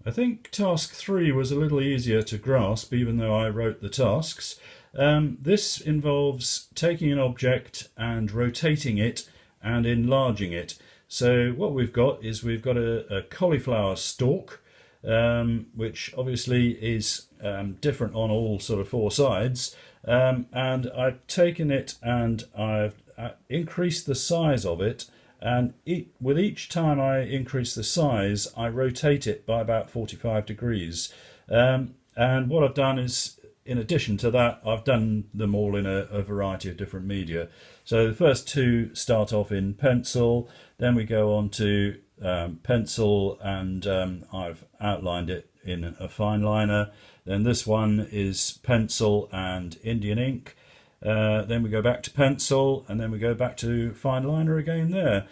I think task 3 was a little easier to grasp, even though I wrote the tasks. This involves taking an object and rotating it and enlarging it. So what we've got is we've got a cauliflower stalk, which obviously is different on all sort of four sides. And I've taken it and I've increased the size of it, and with each time I increase the size, I rotate it by about 45 degrees. And what I've done is, in addition to that, I've done them all in a variety of different media. So the first two start off in pencil, then we go on to pencil, and I've outlined it in a fine liner. Then this one is pencil and Indian ink. Then we go back to pencil, and then we go back to fine liner again there.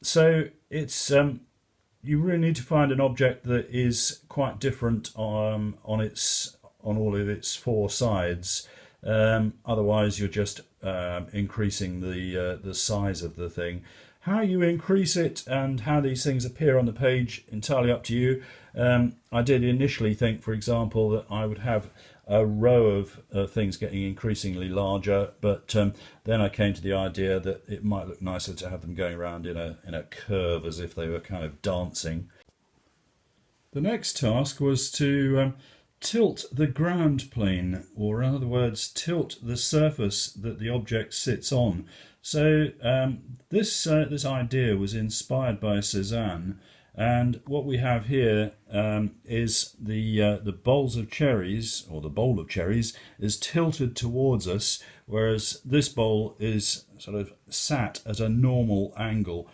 So it's you really need to find an object that is quite different on all of its four sides. Otherwise, you're just increasing the size of the thing. How you increase it and how these things appear on the page, entirely up to you. I did initially think, for example, that I would have a row of things getting increasingly larger, but then I came to the idea that it might look nicer to have them going around in a curve, as if they were kind of dancing. The next task was to tilt the ground plane, or in other words, tilt the surface that the object sits on. So this idea was inspired by Cezanne, and what we have here is the bowls of cherries, or the bowl of cherries, is tilted towards us, whereas this bowl is sort of sat at a normal angle.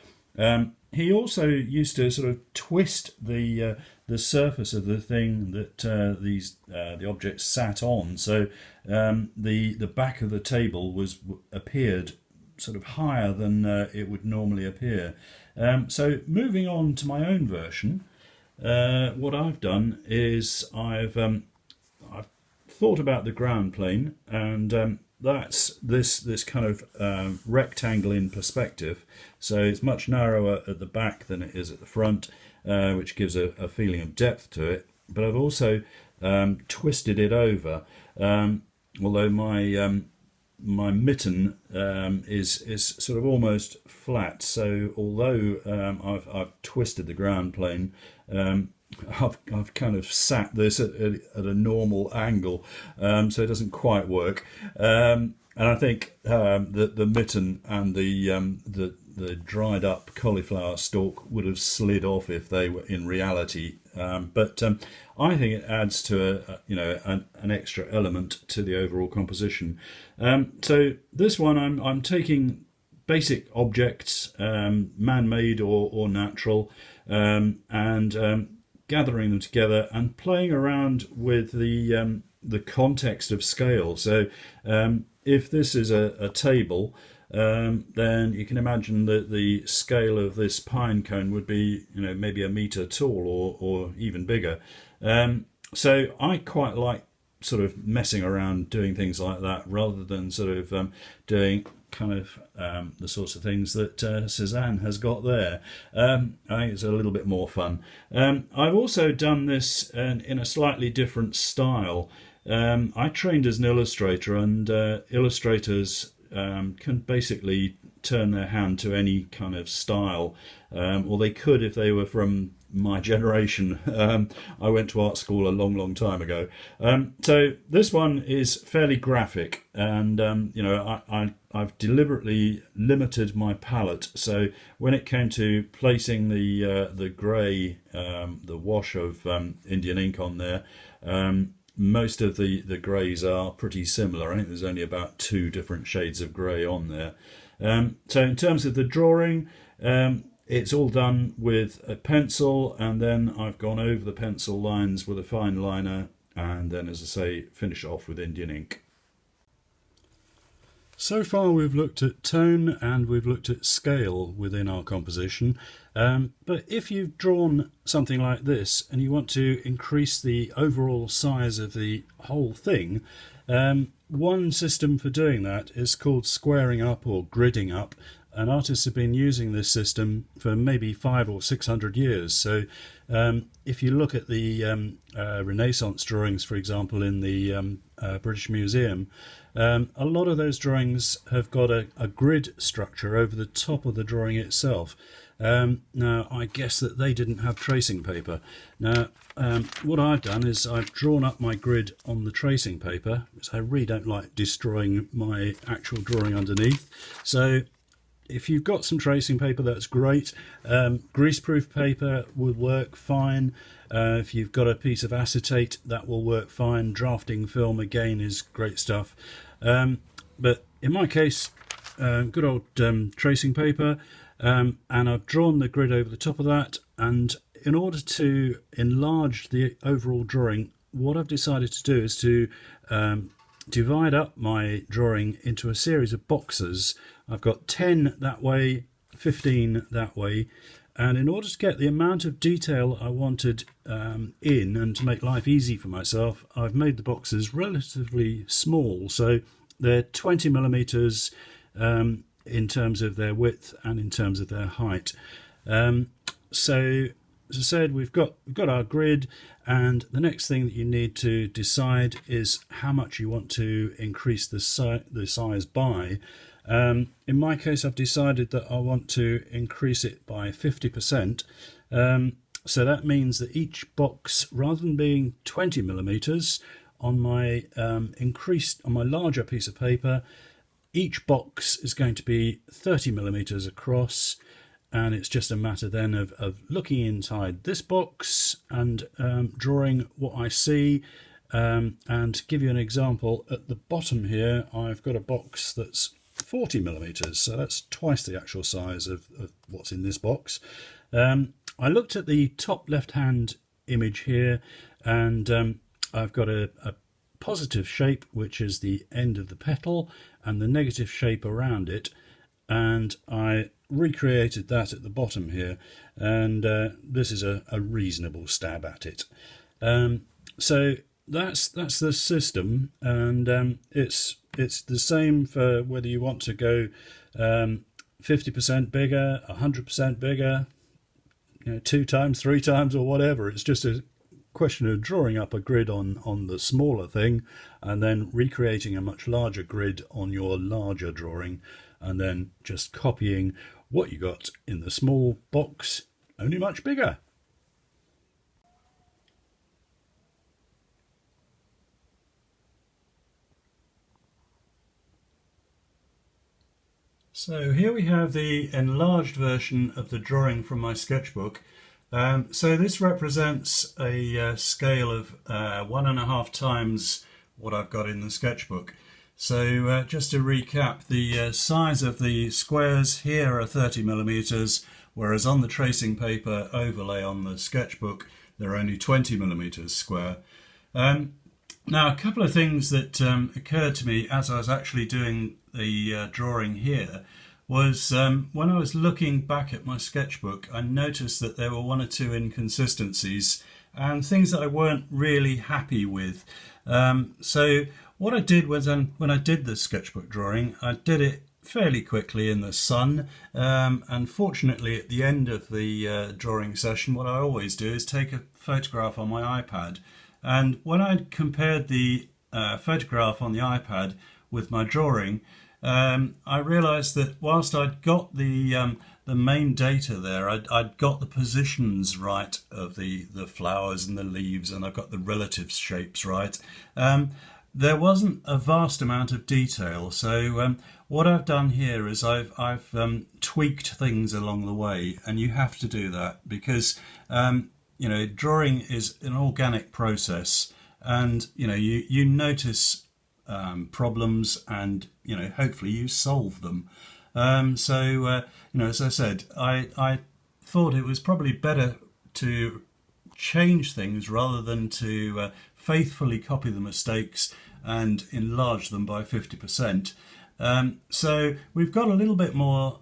He also used to sort of twist the surface of the thing that the object sat on, so the back of the table appeared sort of higher than it would normally appear. So moving on to my own version, what I've done is I've thought about the ground plane, and that's this kind of rectangle in perspective. So it's much narrower at the back than it is at the front, which gives a feeling of depth to it. But I've also twisted it over, although my mitten is sort of almost flat. So although I've twisted the ground plane, I've kind of sat this at a normal angle, so it doesn't quite work. And I think that the mitten and the dried up cauliflower stalk would have slid off if they were in reality. But I think it adds to an extra element to the overall composition. So this one, I'm taking basic objects, man-made or natural, and gathering them together and playing around with the context of scale. So if this is a table, then you can imagine that the scale of this pine cone would be, maybe a metre tall or even bigger. So I quite like sort of messing around doing things like that, rather than sort of doing kind of the sorts of things that Cezanne has got there. I think it's a little bit more fun. I've also done this in a slightly different style. I trained as an illustrator, and illustrators can basically turn their hand to any kind of style, or they could if they were from my generation. I went to art school a long time ago. So this one is fairly graphic, and I've deliberately limited my palette. So when it came to placing the grey, the wash of Indian ink on there, most of the greys are pretty similar. I think there's only about 2 different shades of grey on there. So in terms of the drawing, it's all done with a pencil, and then I've gone over the pencil lines with a fine liner, and then, as I say, finish off with Indian ink. So far we've looked at tone and we've looked at scale within our composition, but if you've drawn something like this and you want to increase the overall size of the whole thing, one system for doing that is called squaring up or gridding up, and artists have been using this system for maybe 500 or 600 years. So If you look at the Renaissance drawings, for example, in the British Museum, a lot of those drawings have got a grid structure over the top of the drawing itself. Now, I guess that they didn't have tracing paper. Now, what I've done is I've drawn up my grid on the tracing paper, because I really don't like destroying my actual drawing underneath. So if you've got some tracing paper, that's great. Greaseproof paper would work fine. If you've got a piece of acetate, that will work fine. Drafting film, again, is great stuff. But in my case, good old tracing paper, and I've drawn the grid over the top of that. And in order to enlarge the overall drawing, what I've decided to do is to divide up my drawing into a series of boxes. I've got 10 that way, 15 that way, and in order to get the amount of detail I wanted in, and to make life easy for myself, I've made the boxes relatively small. So they're 20 millimeters in terms of their width and in terms of their height. So as I said, we've got our grid, and the next thing that you need to decide is how much you want to increase the size by. In my case, I've decided that I want to increase it by 50%. So that means that each box, rather than being 20 millimeters on my on my larger piece of paper, each box is going to be 30 millimeters across. And it's just a matter then of looking inside this box and drawing what I see. And to give you an example, at the bottom here, I've got a box that's 40 millimeters. So that's twice the actual size of what's in this box. I looked at the top left-hand image here, and I've got a positive shape, which is the end of the petal, and the negative shape around it. And I recreated that at the bottom here, and this is a reasonable stab at it. So that's the system, and it's the same for whether you want to go 50% bigger, 100% bigger, 2 times, 3 times, or whatever. It's just a question of drawing up a grid on the smaller thing, and then recreating a much larger grid on your larger drawing, and then just copying what you got in the small box, only much bigger. So here we have the enlarged version of the drawing from my sketchbook. So this represents a scale of 1.5 times what I've got in the sketchbook. So just to recap, the size of the squares here are 30 millimeters, whereas on the tracing paper overlay on the sketchbook, they're only 20 millimeters square. Now, a couple of things that occurred to me as I was actually doing the drawing here was when I was looking back at my sketchbook, I noticed that there were 1 or 2 inconsistencies and things that I weren't really happy with. So what I did was, when I did the sketchbook drawing, I did it fairly quickly in the sun, and fortunately at the end of the drawing session, what I always do is take a photograph on my iPad. And when I compared the photograph on the iPad with my drawing, I realised that whilst I'd got the main data there, I'd got the positions right of the flowers and the leaves, and I've got the relative shapes right. There wasn't a vast amount of detail, so what I've done here is I've tweaked things along the way, and you have to do that because drawing is an organic process, and you notice problems, and hopefully you solve them. As I said, I thought it was probably better to change things rather than to faithfully copy the mistakes and enlarge them by 50%. So we've got a little bit more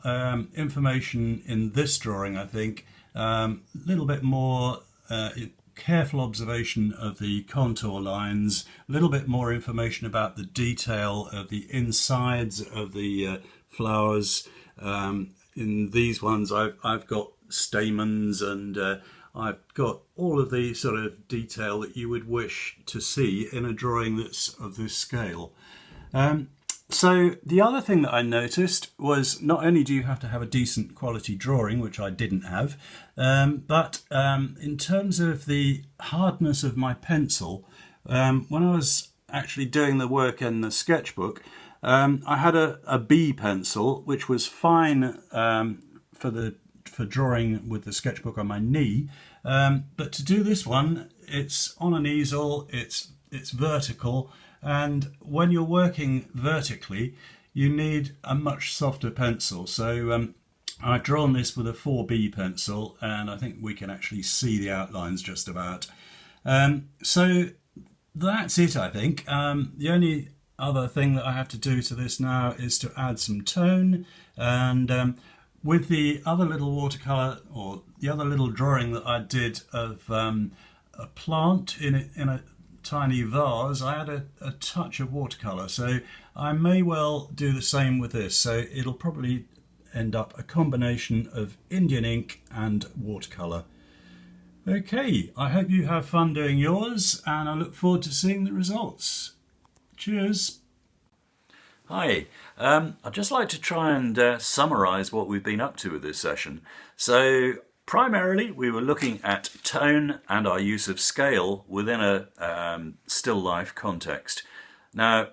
information in this drawing, I think. A little bit more careful observation of the contour lines, a little bit more information about the detail of the insides of the flowers. In these ones I've got stamens, and I've got all of the sort of detail that you would wish to see in a drawing that's of this scale. So the other thing that I noticed was not only do you have to have a decent quality drawing, which I didn't have, but in terms of the hardness of my pencil, when I was actually doing the work in the sketchbook, I had a B pencil, which was fine for drawing with the sketchbook on my knee, but to do this one, it's on an easel, it's vertical, and when you're working vertically, you need a much softer pencil. So I've drawn this with a 4B pencil, and I think we can actually see the outlines just about. So that's it, I think. The only other thing that I have to do to this now is to add some tone, and with the other little watercolour, or the other little drawing that I did of a plant in a tiny vase, I had a touch of watercolour, so I may well do the same with this. So it'll probably end up a combination of Indian ink and watercolour. Okay, I hope you have fun doing yours, and I look forward to seeing the results. Cheers! Hi, I'd just like to try and summarise what we've been up to with this session. So primarily we were looking at tone and our use of scale within a still life context. Now,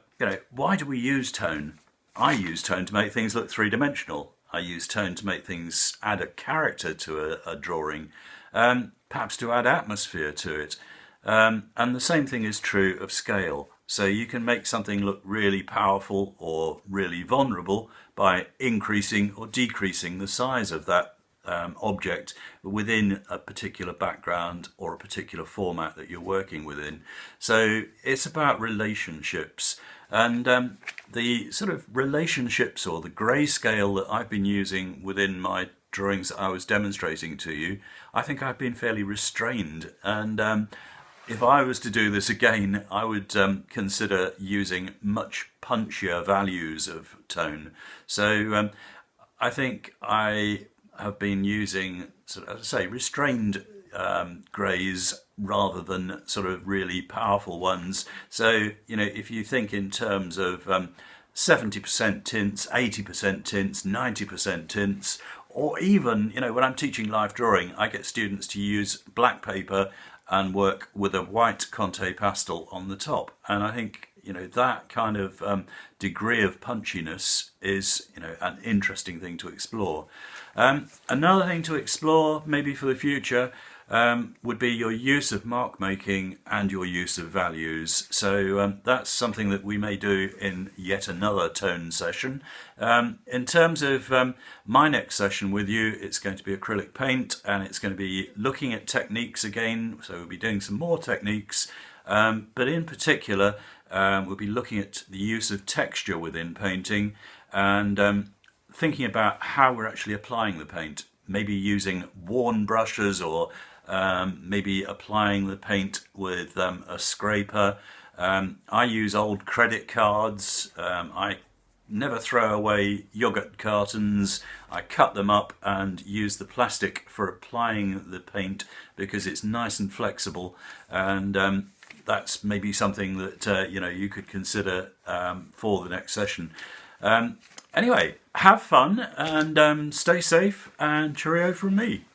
why do we use tone? I use tone to make things look three-dimensional. I use tone to make things add a character to a drawing, perhaps to add atmosphere to it. And the same thing is true of scale. So you can make something look really powerful or really vulnerable by increasing or decreasing the size of that object within a particular background or a particular format that you're working within. So it's about relationships, and the sort of relationships or the grayscale that I've been using within my drawings that I was demonstrating to you, I think I've been fairly restrained, and if I was to do this again, I would consider using much punchier values of tone. So I think I have been using, sort of, as I say, restrained greys rather than sort of really powerful ones. So, if you think in terms of 70% tints, 80% tints, 90% tints, or even, when I'm teaching live drawing, I get students to use black paper and work with a white Conte pastel on the top. And I think, that kind of degree of punchiness is, an interesting thing to explore. Another thing to explore, maybe for the future, would be your use of mark making and your use of values. So that's something that we may do in yet another tone session. In terms of my next session with you, it's going to be acrylic paint, and it's going to be looking at techniques again. So we'll be doing some more techniques, but in particular we'll be looking at the use of texture within painting, and thinking about how we're actually applying the paint, maybe using worn brushes, or maybe applying the paint with a scraper. I use old credit cards. I never throw away yogurt cartons. I cut them up and use the plastic for applying the paint because it's nice and flexible, and that's maybe something that you could consider for the next session. Anyway, have fun and stay safe, and cheerio from me.